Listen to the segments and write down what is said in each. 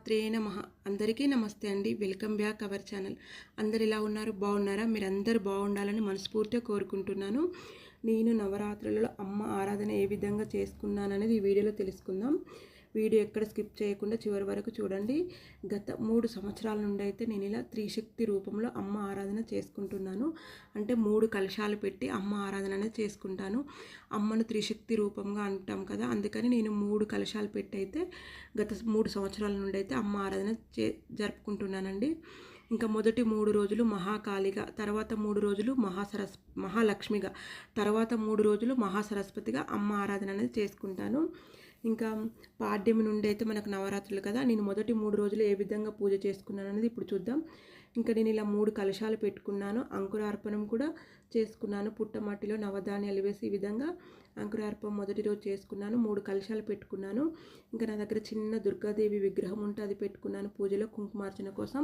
శ్రీ నమః. అందరికీ నమస్తే అండి. Welcome back our channel. అందరు ఎలా ఉన్నారు? బాగున్నారా? మీరందరూ బాగుండాలని మనస్ఫూర్తిగా కోరుకుంటున్నాను. నేను నవరాత్రులలో అమ్మ ఆరాధన ఏ విధంగా చేసుకున్నాననేది ఈ వీడియోలో తెలుసుకుందాం. వీడియో ఎక్కడ స్కిప్ చేయకుండా చివరి వరకు చూడండి. గత 3 సంవత్సరాల నుండి అయితే నేను ఇలా త్రిశక్తి రూపంలో అమ్మ ఆరాధన చేసుకుంటున్నాను. అంటే 3 కలశాలు పెట్టి అమ్మ ఆరాధన అనేది చేసుకుంటాను. అమ్మను త్రిశక్తి రూపంగా అంటాం కదా, అందుకని నేను 3 కలశాలు పెట్టి అయితే గత 3 సంవత్సరాల నుండి అయితే అమ్మ ఆరాధన జరుపుకుంటున్నానండి. ఇంకా మొదటి 3 రోజులు మహాకాళిగా, తర్వాత 3 రోజులు మహాలక్ష్మిగా, తర్వాత 3 రోజులు మహాసరస్వతిగా అమ్మ ఆరాధన అనేది చేసుకుంటాను. ఇంకా పాడ్యమి నుండి అయితే మనకు నవరాత్రులు కదా, నేను మొదటి 3 రోజులు ఏ విధంగా పూజ చేసుకున్నాను అనేది ఇప్పుడు చూద్దాం. ఇంకా నేను ఇలా 3 కలశాలు పెట్టుకున్నాను. అంకురార్పణం కూడా చేసుకున్నాను. పుట్టమట్టిలో నవధాన్యాలు వేసి ఈ విధంగా అంకురార్పణం మొదటి రోజు చేసుకున్నాను. 3 కలశాలు పెట్టుకున్నాను. ఇంకా నా దగ్గర చిన్న దుర్గాదేవి విగ్రహం ఉంటే అది పెట్టుకున్నాను పూజలో కుంకుమార్చన కోసం.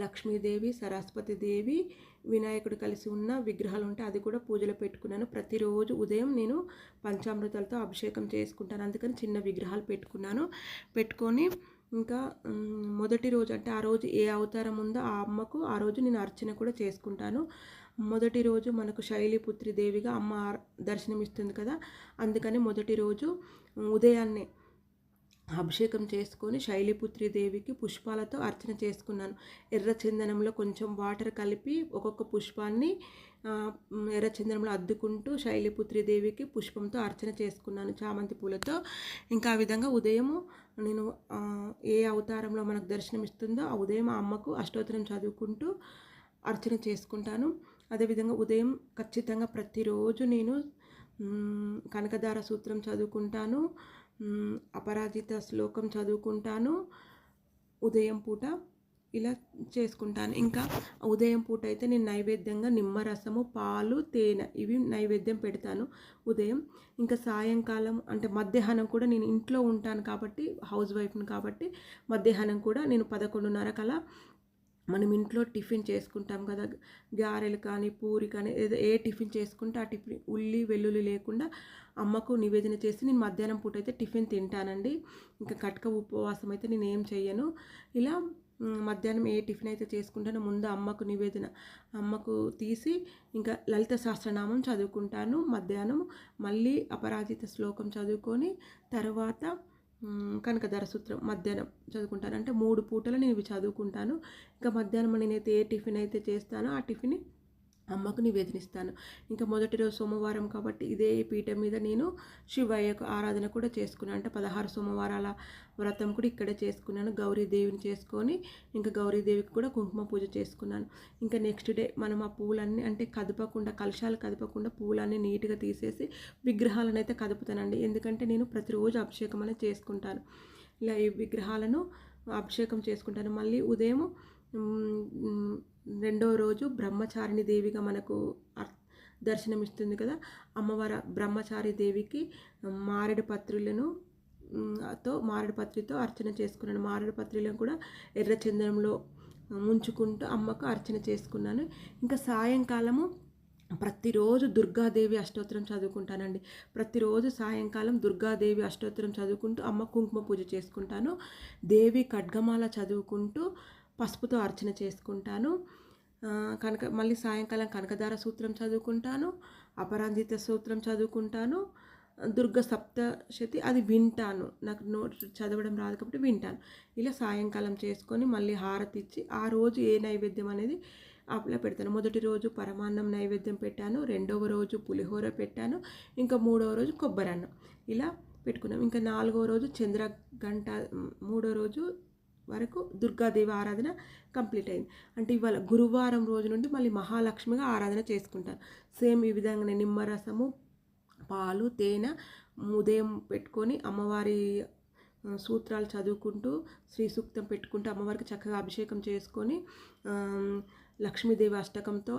లక్ష్మీదేవి, సరస్వతీదేవి, వినాయకుడు కలిసి ఉన్న విగ్రహాలు ఉంటే అది కూడా పూజలో పెట్టుకున్నాను. ప్రతిరోజు ఉదయం నేను పంచామృతాలతో అభిషేకం చేసుకుంటాను, అందుకని చిన్న విగ్రహాలు పెట్టుకొని ఇంకా మొదటి రోజు అంటే ఆ రోజు ఏ అవతారం ఉందో ఆ అమ్మకు ఆ రోజు నేను అర్చన కూడా చేసుకుంటాను. మొదటి రోజు మనకు శైలిపుత్రి దేవిగా అమ్మ దర్శనమిస్తుంది కదా, అందుకని మొదటి రోజు ఉదయాన్నే అభిషేకం చేసుకొని శైలిపుత్రి దేవికి పుష్పాలతో అర్చన చేసుకున్నాను. ఎర్ర చందనంలో కొంచెం వాటర్ కలిపి ఒక్కొక్క పుష్పాన్ని ఎర్ర చందనంలో అద్దుకుంటూ శైలిపుత్రి దేవికి పుష్పంతో అర్చన చేసుకున్నాను, చామంతి పూలతో. ఇంకా ఆ విధంగా ఉదయము నేను ఏ అవతారంలో మనకు దర్శనం ఇస్తుందో ఆ ఉదయం ఆ అమ్మకు అష్టోత్తరం చదువుకుంటూ అర్చన చేసుకుంటాను. అదేవిధంగా ఉదయం ఖచ్చితంగా ప్రతిరోజు నేను కనకదార సూత్రం చదువుకుంటాను, అపరాజిత శ్లోకం చదువుకుంటాను ఉదయం పూట. ఇలా చేసుకుంటాను. ఇంకా ఉదయం పూట అయితే నేను నైవేద్యంగా నిమ్మరసము, పాలు, తేనె ఇవి నైవేద్యం పెడతాను ఉదయం. ఇంకా సాయంకాలం అంటే మధ్యాహ్నం కూడా నేను ఇంట్లో ఉంటాను కాబట్టి, హౌస్ వైఫ్ని కాబట్టి మధ్యాహ్నం కూడా నేను 11:30 కల్లా మనం ఇంట్లో టిఫిన్ చేసుకుంటాం కదా, గారెలు కానీ పూరి కానీ ఏ టిఫిన్ చేసుకుంటే ఆ టిఫిన్ ఉల్లి వెల్లుల్లి లేకుండా అమ్మకు నివేదన చేసి నేను మధ్యాహ్నం పూట అయితే టిఫిన్ తింటానండి. ఇంకా కటక ఉపవాసం అయితే నేను ఏం చెయ్యను. ఇలా మధ్యాహ్నం ఏ టిఫిన్ అయితే చేసుకుంటానో ముందు అమ్మకు నివేదన అమ్మకు తీసి ఇంకా లలిత సహస్రనామం చదువుకుంటాను మధ్యాహ్నం. మళ్ళీ అపరాజిత శ్లోకం చదువుకొని తర్వాత కనకదార సూత్రం మధ్యాహ్నం చదువుకుంటాను. అంటే 3 పూటలు నేను ఇవి చదువుకుంటాను. ఇంకా మధ్యాహ్నం నేనైతే ఏ టిఫిన్ అయితే చేస్తానో ఆ టిఫిన్ అమ్మకు నివేదనిస్తాను. ఇంకా మొదటి రోజు సోమవారం కాబట్టి ఇదే పీఠం మీద నేను శివయ్యకు ఆరాధన కూడా చేసుకున్నాను. అంటే 16 సోమవారాల వ్రతం కూడా ఇక్కడే చేసుకున్నాను. గౌరీదేవిని చేసుకొని ఇంకా గౌరీదేవికి కూడా కుంకుమ పూజ చేసుకున్నాను. ఇంకా నెక్స్ట్ డే మనం ఆ పూలన్నీ అంటే కదపకుండా, కలశాలు కదపకుండా పూలన్నీ నీట్గా తీసేసి విగ్రహాలను అయితే కదుపుతానండి. ఎందుకంటే నేను ప్రతిరోజు అభిషేకం అనేది చేసుకుంటాను. ఇలా ఈ విగ్రహాలను అభిషేకం చేసుకుంటాను. మళ్ళీ ఉదయం రెండవ రోజు బ్రహ్మచారిణి దేవిగా మనకు దర్శనమిస్తుంది కదా, అమ్మవారి బ్రహ్మచారి దేవికి మారేడు పత్రితో అర్చన చేసుకున్నాను. మారేడు పత్రులను కూడా ఎర్ర చందనంలో ముంచుకుంటూ అమ్మకు అర్చన చేసుకున్నాను. ఇంకా సాయంకాలము ప్రతిరోజు దుర్గాదేవి అష్టోత్తరం చదువుకుంటానండి. ప్రతిరోజు సాయంకాలం దుర్గాదేవి అష్టోత్తరం చదువుకుంటూ అమ్మ కుంకుమ పూజ చేసుకుంటాను. దేవి ఖడ్గమాల చదువుకుంటూ పసుపుతో అర్చన చేసుకుంటాను. మళ్ళీ సాయంకాలం కనకదార సూత్రం చదువుకుంటాను, అపరాజిత సూత్రం చదువుకుంటాను, దుర్గ సప్తశతి అది వింటాను. నాకు చదవడం రాదు కాబట్టి వింటాను. ఇలా సాయంకాలం చేసుకొని మళ్ళీ హారతి ఇచ్చి ఆ రోజు ఏ నైవేద్యం అనేది అలా పెడతాను. మొదటి రోజు పరమాన్నం నైవేద్యం పెట్టాను, రెండవ రోజు పులిహోర పెట్టాను, ఇంకా 3వ రోజు కొబ్బరన్నం ఇలా పెట్టుకున్నాం. ఇంకా 4వ రోజు చంద్రగంట, 3వ రోజు వరకు దుర్గాదేవి ఆరాధన కంప్లీట్ అయింది. అంటే ఇవాళ గురువారం రోజు నుండి మళ్ళీ మహాలక్ష్మిగా ఆరాధన చేసుకుంటాను. సేమ్ ఈ విధంగానే నిమ్మరసము, పాలు, తేనె ఉదయం పెట్టుకొని అమ్మవారి సూత్రాలు చదువుకుంటూ శ్రీ సూక్తం పెట్టుకుంటూ అమ్మవారికి చక్కగా అభిషేకం చేసుకొని లక్ష్మీదేవి అష్టకంతో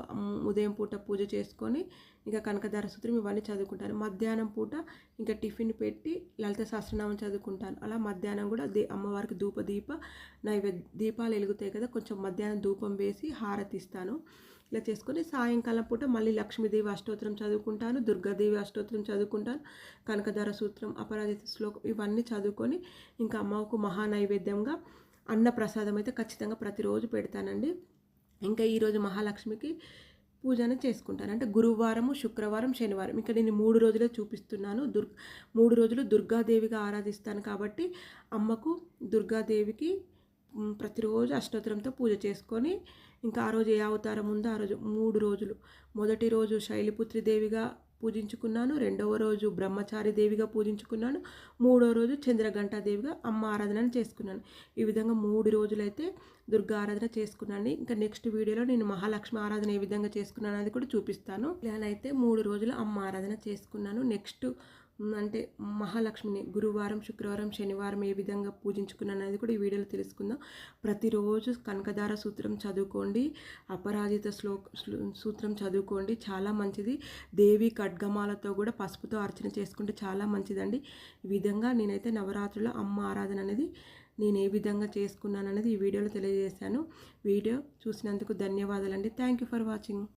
ఉదయం పూట పూజ చేసుకొని ఇంకా కనకదార సూత్రం ఇవన్నీ చదువుకుంటాను. మధ్యాహ్నం పూట ఇంకా టిఫిన్ పెట్టి లలిత సహస్రనామం చదువుకుంటాను. అలా మధ్యాహ్నం కూడా అమ్మవారికి దీపాలు వెలుగుతాయి కదా, కొంచెం మధ్యాహ్నం ధూపం వేసి హారతి ఇస్తాను. ఇలా చేసుకొని సాయంకాలం పూట మళ్ళీ లక్ష్మీదేవి అష్టోత్తరం చదువుకుంటాను, దుర్గాదేవి అష్టోత్తరం చదువుకుంటాను, కనకధార సూత్రం, అపరాజిత శ్లోకం ఇవన్నీ చదువుకొని ఇంకా అమ్మకు మహా నైవేద్యంగా అన్న ప్రసాదం అయితే ఖచ్చితంగా ప్రతిరోజు పెడతానండి. ఇంకా ఈరోజు మహాలక్ష్మికి పూజను చేసుకుంటాను. అంటే గురువారము, శుక్రవారం, శనివారం ఇంకా నేను 3 రోజులే చూపిస్తున్నాను. 3 రోజులు దుర్గాదేవిగా ఆరాధిస్తాను కాబట్టి అమ్మకు దుర్గాదేవికి ప్రతిరోజు అష్టోత్తరంతో పూజ చేసుకొని ఇంకా ఆ రోజు ఏ అవతారం ఉందో ఆ రోజు 3 రోజులు మొదటి రోజు శైలిపుత్రి దేవిగా పూజించుకున్నాను, రెండవ రోజు బ్రహ్మచారి దేవిగా పూజించుకున్నాను, మూడో రోజు చంద్రఘంటాదేవిగా అమ్మ ఆరాధన చేసుకున్నాను. ఈ విధంగా 3 రోజులైతే దుర్గా ఆరాధన చేసుకున్నాను. ఇంకా నెక్స్ట్ వీడియోలో నేను మహాలక్ష్మి ఆరాధన ఏ విధంగా చేసుకున్నాను అది కూడా చూపిస్తాను. ఇలానైతే 3 రోజులు అమ్మ ఆరాధన చేసుకున్నాను. నెక్స్ట్ అంటే మహాలక్ష్మిని గురువారం, శుక్రవారం, శనివారం ఏ విధంగా పూజించుకున్నాను అనేది కూడా ఈ వీడియోలో తెలుసుకుందాం. ప్రతిరోజు కనకధార సూత్రం చదువుకోండి, అపరాజిత సూత్రం చదువుకోండి, చాలా మంచిది. దేవి ఖడ్గమాలతో కూడా పసుపుతో అర్చన చేసుకుంటే చాలా మంచిదండి. ఈ విధంగా నేనైతే నవరాత్రుల అమ్మ ఆరాధన అనేది నేను ఏ విధంగా చేసుకున్నాను అనేది ఈ వీడియోలో తెలియజేశాను. వీడియో చూసినందుకు ధన్యవాదాలండి. Thank you for watching.